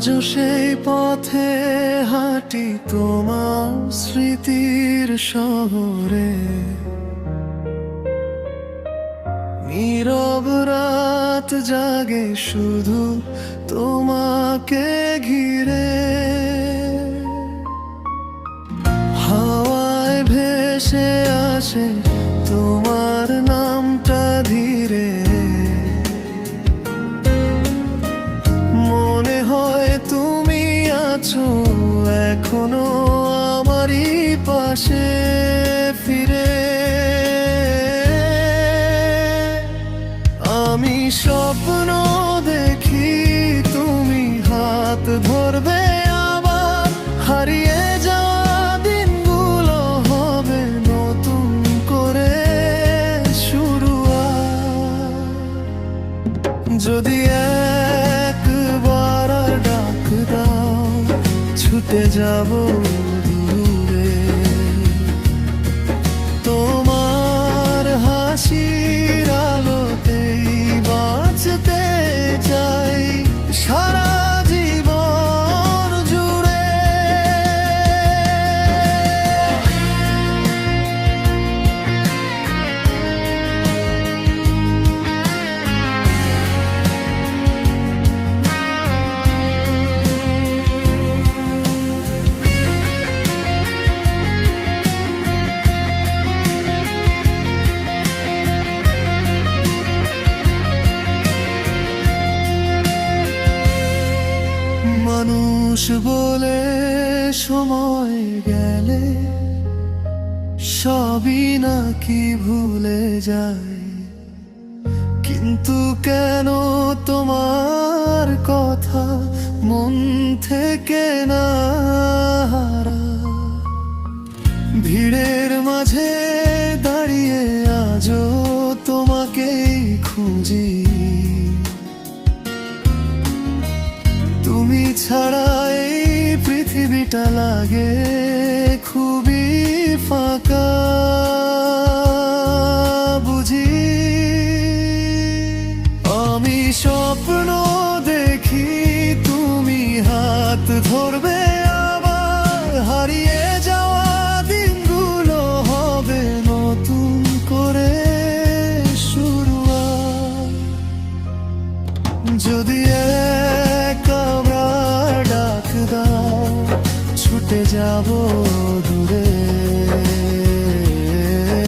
আজও সেই পথে হাঁটি তোমার স্মৃতির শহরে। নীরব রাত জাগে শুধু তোমাকে ঘিরে। হাওয়ায় ভেসে আসে তোমার নামটা ধীরে। মনে হয় তুমি আছো এখনো আমারই পাশে ফিরে। আমি স্বপ্ন দেখি তুমি হাত ধরবে আবার, হারিয়ে যাওয়া দিনগুলো হবে নতুন করে শুরু। যদি একবার আর ডাক দাও ছুটে যাব দূরে। তোমার হাসির আলোতেই বাঁচতে চাই সারা জীবন জুড়ে। মানুষ বলে সময় গেলে সবই নাকি ভুলে যায়, কিন্তু কেন তোমার কথা মন থেকে না হারায়। ভিড়ের মাঝে দাঁড়িয়ে আজও তোমাকেই খুঁজি। তুমি ছাড়া এই পৃথিবীটা লাগে